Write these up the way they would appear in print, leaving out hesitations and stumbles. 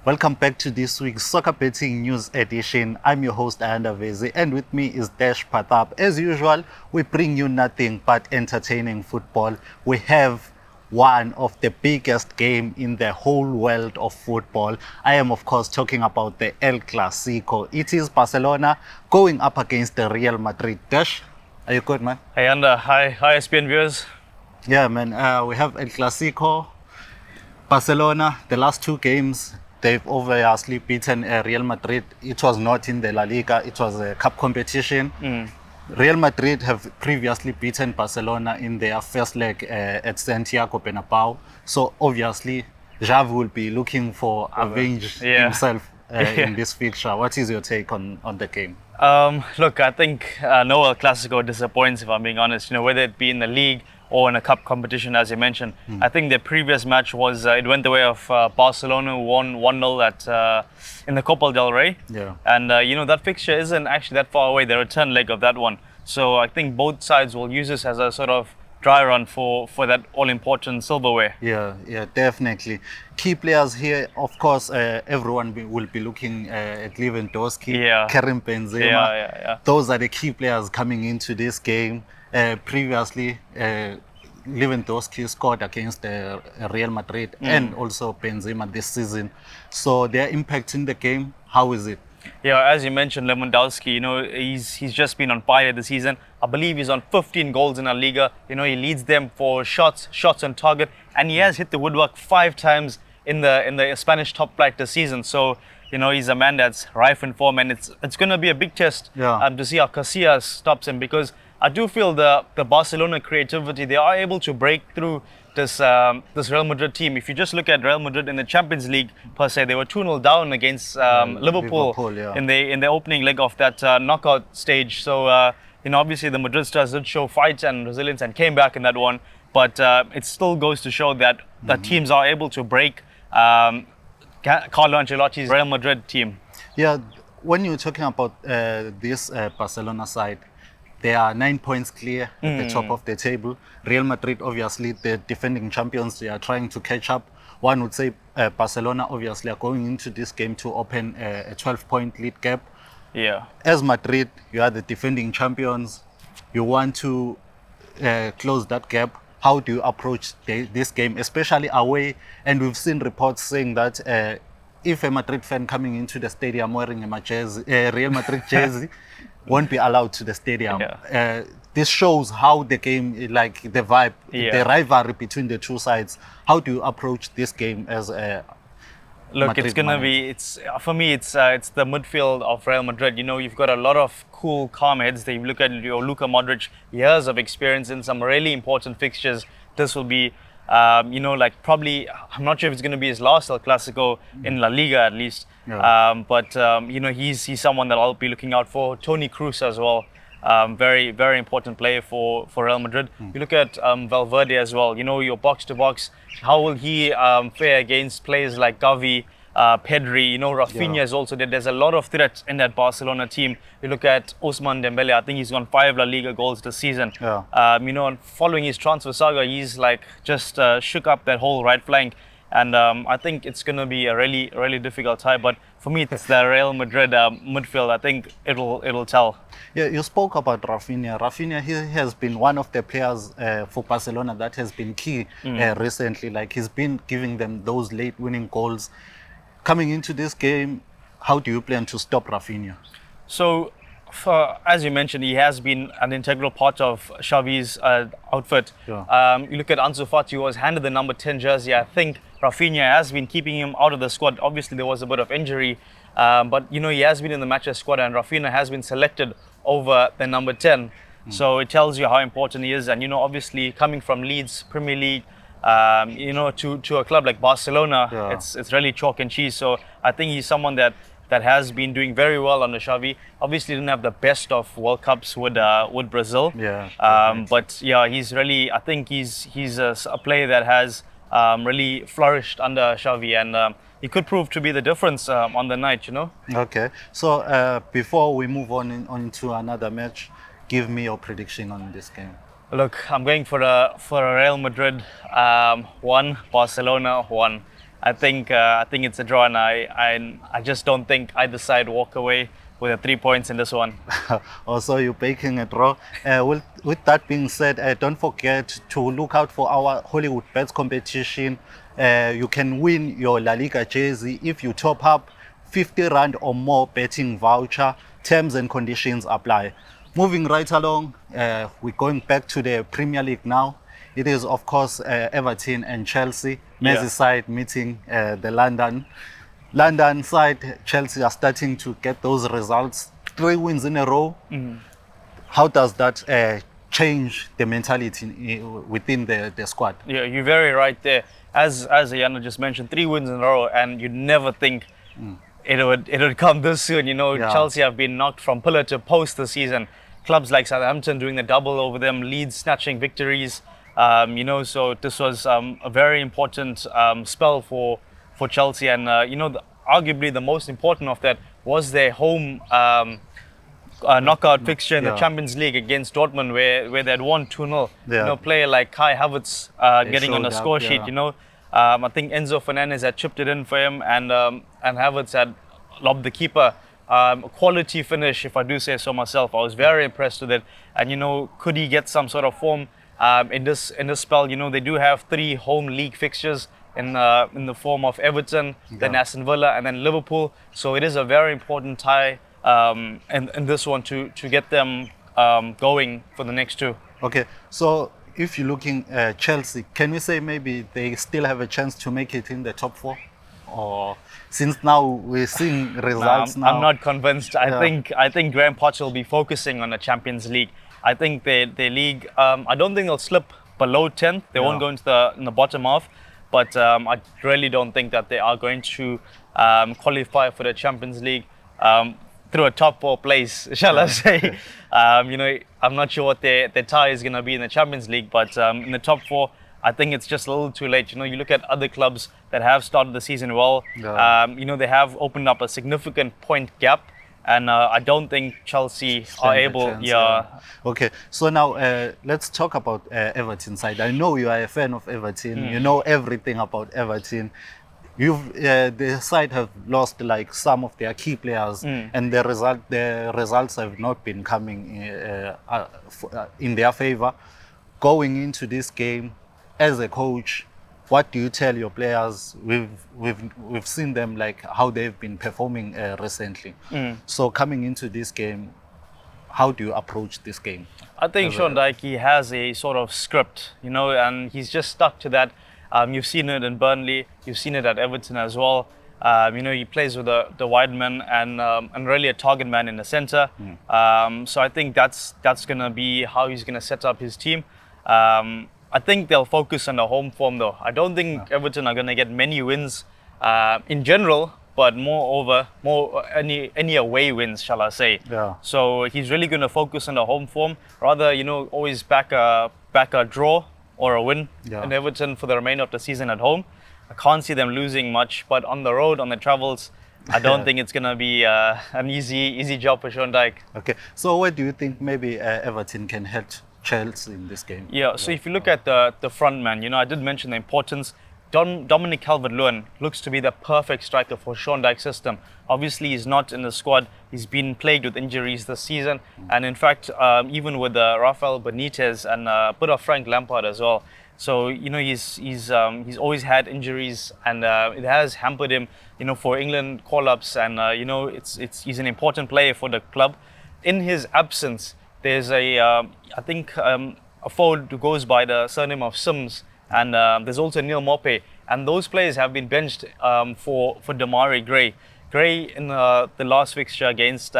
Welcome back to this week's Soccer Betting News edition. I'm your host, Ayanda Vezi, and with me is Desh, Parthab. As usual, we bring you nothing but entertaining football. We have one of the biggest game in the whole world of football. I am, of course, talking about the El Clasico. It is Barcelona going up against the Real Madrid. Desh, are you good, man? Ayanda, hi SPN viewers. Yeah, man. We have El Clasico. Barcelona, the last two games, they've obviously beaten Real Madrid. It was not in the La Liga, it was a cup competition. Real Madrid have previously beaten Barcelona in their first leg at Santiago Bernabeu. So obviously, Xavi will be looking for avenge himself in this fixture. What is your take on the game? Look, I think no El Clasico disappoints, if I'm being honest. Whether it be in the league or in a cup competition, as you mentioned. I think the previous match was, it went the way of Barcelona, who won 1-0 in the Copa del Rey. Yeah. And, that fixture isn't actually that far away, the return leg of that one. So I think both sides will use this as a sort of dry run for that all-important silverware. Yeah, definitely. Key players here, of course, everyone will be looking at Lewandowski, Karim Benzema. Yeah. Those are the key players coming into this game. Previously, Lewandowski scored against Real Madrid and also Benzema this season. So their impact in the game, how is it? Yeah, as you mentioned, Lewandowski, he's just been on fire this season. I believe he's on 15 goals in La Liga. He leads them for shots on target, and he has hit the woodwork 5 times in the Spanish top flight this season. So, he's a man that's rife in form, and it's going to be a big test to see how Casillas stops him, because I do feel the Barcelona creativity, they are able to break through this Real Madrid team. If you just look at Real Madrid in the Champions League per se, they were 2-0 down against Liverpool in the opening leg of that knockout stage. So obviously the Madrid stars did show fight and resilience and came back in that one. But it still goes to show that the teams are able to break Carlo Ancelotti's Real Madrid team. Yeah, when you're talking about this Barcelona side, they are 9 points clear at the top of the table. Real Madrid, obviously, the defending champions, they are trying to catch up. One would say Barcelona, obviously, are going into this game to open a 12-point lead gap. Yeah. As Madrid, you are the defending champions. You want to close that gap. How do you approach this game, especially away? And we've seen reports saying that if a Madrid fan coming into the stadium wearing a Real Madrid jersey won't be allowed to the stadium. Yeah. This shows how the game, like the vibe, the rivalry between the two sides. How do you approach this game as a Look, Madrid it's going to be, for me, it's the midfield of Real Madrid. You've got a lot of cool, calm heads. If you look at Luka Modric, years of experience in some really important fixtures. This will be, probably, I'm not sure if it's going to be his last El Clasico in La Liga at least. Yeah. But he's someone that I'll be looking out for. Toni Kroos as well. Very, very important player for Real Madrid. You look at Valverde as well. Your box-to-box. How will he fare against players like Gavi, Pedri? Rafinha is also there. There's a lot of threats in that Barcelona team. You look at Ousmane Dembele. I think he's got 5 La Liga goals this season. Yeah. Following his transfer saga, he's just shook up that whole right flank. And I think it's going to be a really, really difficult tie. But for me, it's the Real Madrid midfield. I think it'll tell. Yeah, you spoke about Rafinha. Rafinha, he has been one of the players for Barcelona that has been key recently. He's been giving them those late winning goals. Coming into this game, how do you plan to stop Rafinha? So, as you mentioned, he has been an integral part of Xavi's outfit. Yeah. You look at Ansu Fati, who was handed the number 10 jersey. I think Rafinha has been keeping him out of the squad. Obviously, there was a bit of injury, but he has been in the Manchester squad, and Rafinha has been selected over the number 10. So it tells you how important he is. And obviously coming from Leeds Premier League, to a club like Barcelona, it's really chalk and cheese. So I think he's someone that has been doing very well under Xavi. Obviously didn't have the best of World Cups with Brazil. But he's really, I think he's a player that has really flourished under Xavi, and he could prove to be the difference on the night, Okay. So before we move on to another match, give me your prediction on this game. Look, I'm going for a Real Madrid 1, Barcelona 1. I think it's a draw, and I just don't think either side walk away with the 3 points in this one. Also, you're baking a draw. With that being said, don't forget to look out for our Hollywood Bets competition. You can win your La Liga jersey if you top up 50 Rand or more betting voucher. Terms and conditions apply. Moving right along, we're going back to the Premier League now. It is, of course, Everton and Chelsea. Merseyside meeting the London side. Chelsea are starting to get those results. 3 wins in a row. How does that change the mentality within the squad? Yeah, you're very right there. As Ayanda just mentioned, 3 wins in a row, and you'd never think it would come this soon. You know, Chelsea have been knocked from pillar to post this season. Clubs like Southampton doing the double over them, Leeds snatching victories. You know, so this was a very important spell for Chelsea, and you know, arguably the most important of that was their home knockout fixture in the Champions League against Dortmund, where they had won 2-0. You know, player like Kai Havertz getting on the score sheet. You know, I think Enzo Fernandez had chipped it in for him, and Havertz had lobbed the keeper. Quality finish, if I do say so myself. I was very impressed with it, and you know, could he get some sort of form in this spell? You know, they do have 3 home league fixtures in the form of Everton, then Aston Villa, and then Liverpool. So it is a very important tie in this one to get them going for the next 2. Okay, so if you're looking at Chelsea, can we say maybe they still have a chance to make it in the top 4? Or since now we're seeing results now? I'm not convinced. I think Graham Potter will be focusing on the Champions League. I think their league, I don't think they'll slip below 10th. They won't go into the bottom half. But I really don't think that they are going to qualify for the Champions League through a top 4 place, shall I say. You know, I'm not sure what their tie is going to be in the Champions League, but in the top 4, I think it's just a little too late. You know, you look at other clubs that have started the season well. You know, they have opened up a significant point gap. And I don't think Chelsea are able. Okay, so now let's talk about Everton side. I know you are a fan of Everton. You know everything about Everton. The side have lost like some of their key players, and the results have not been coming in their favor. Going into this game, as a coach, what do you tell your players? We've seen them like how they've been performing recently. So coming into this game, how do you approach this game? I think Sean Dyche has a sort of script, you know, and he's just stuck to that. You've seen it in Burnley, you've seen it at Everton as well. You know, he plays with the wide man and really a target man in the centre. So I think that's gonna be how he's gonna set up his team. I think they'll focus on the home form though. I don't think Everton are going to get many wins in general, but more any away wins, shall I say. So he's really going to focus on the home form. Rather, you know, always back a draw or a win in Everton for the remainder of the season at home. I can't see them losing much, but on the road, on the travels, I don't think it's going to be an easy job for Sean Dyche. Okay, so where do you think maybe Everton can help Chelsea in this game? So if you look at the front man, you know, I did mention the importance. Dominic Calvert-Lewin looks to be the perfect striker for Sean Dyche's system. Obviously, he's not in the squad. He's been plagued with injuries this season, and in fact, even with Rafael Benitez and a bit of Frank Lampard as well. So you know, he's always had injuries, and it has hampered him. You know, for England call-ups, and you know, he's an important player for the club. In his absence, there's I think a forward who goes by the surname of Sims, and there's also Neil Maupay, and those players have been benched for Demarai Gray. Gray in the last fixture against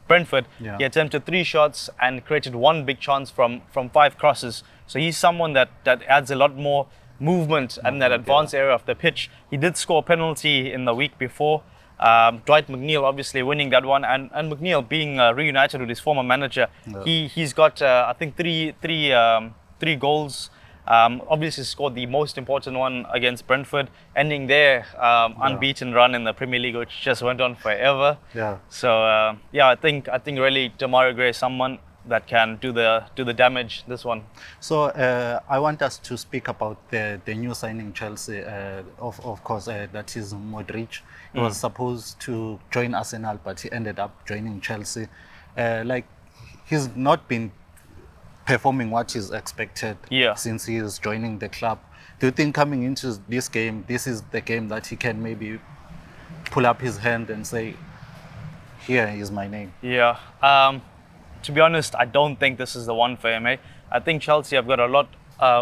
Brentford, he attempted 3 shots and created 1 big chance from 5 crosses. So he's someone that adds a lot more movement in that advanced area of the pitch. He did score a penalty in the week before. Dwight McNeil obviously winning that one, and McNeil being reunited with his former manager. He's got I think three goals. Obviously scored the most important one against Brentford, ending their unbeaten run in the Premier League, which just went on forever. So I think really Demarai Gray is someone can do the damage. This one. So I want us to speak about the new signing Chelsea. Of course, that is Modric. He was supposed to join Arsenal, but he ended up joining Chelsea. Like, he's not been performing what is expected since he is joining the club. Do you think coming into this game, this is the game that he can maybe pull up his hand and say, "Here is my name"? Yeah. To be honest, I don't think this is the one for him. I think Chelsea have got a lot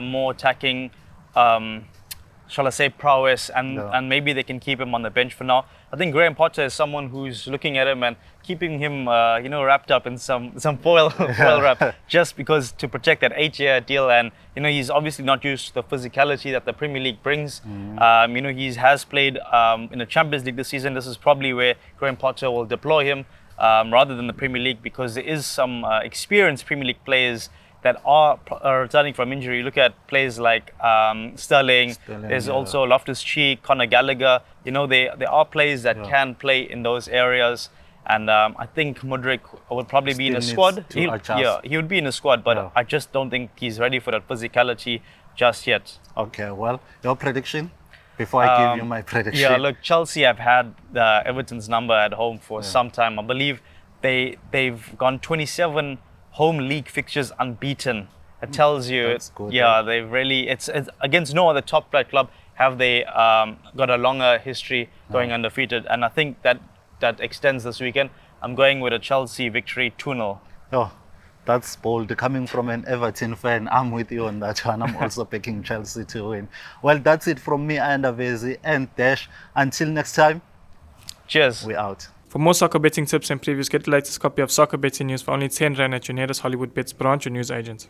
more attacking, shall I say, prowess, and maybe they can keep him on the bench for now. I think Graham Potter is someone who's looking at him and keeping him, wrapped up in some foil wrap, just because to protect that 8-year deal. And he's obviously not used to the physicality that the Premier League brings. He has played in the Champions League this season. This is probably where Graham Potter will deploy him rather than the Premier League, because there is some experienced Premier League players that are returning from injury. Look at players like Sterling. There's also Loftus-Cheek, Conor Gallagher. There are players that can play in those areas. And I think Modric would probably be in a squad. He would be in a squad, but I just don't think he's ready for that physicality just yet. Okay, well, your prediction? Before I give you my prediction. Yeah, look, Chelsea have had Everton's number at home for some time. I believe they've gone 27 home league fixtures unbeaten. It tells you, that's good, they've really, it's against no other top flight club have they got a longer history going undefeated. And I think that extends this weekend. I'm going with a Chelsea victory 2-0. Oh, that's bold. Coming from an Everton fan, I'm with you on that one. I'm also picking Chelsea to win. Well, that's it from me, Ayanda, Vezi and Desh. Until next time, cheers. We're out. For more soccer betting tips and previews, get the latest copy of Soccer Betting News for only 10 Rand at your nearest Hollywood Bets branch or news agent.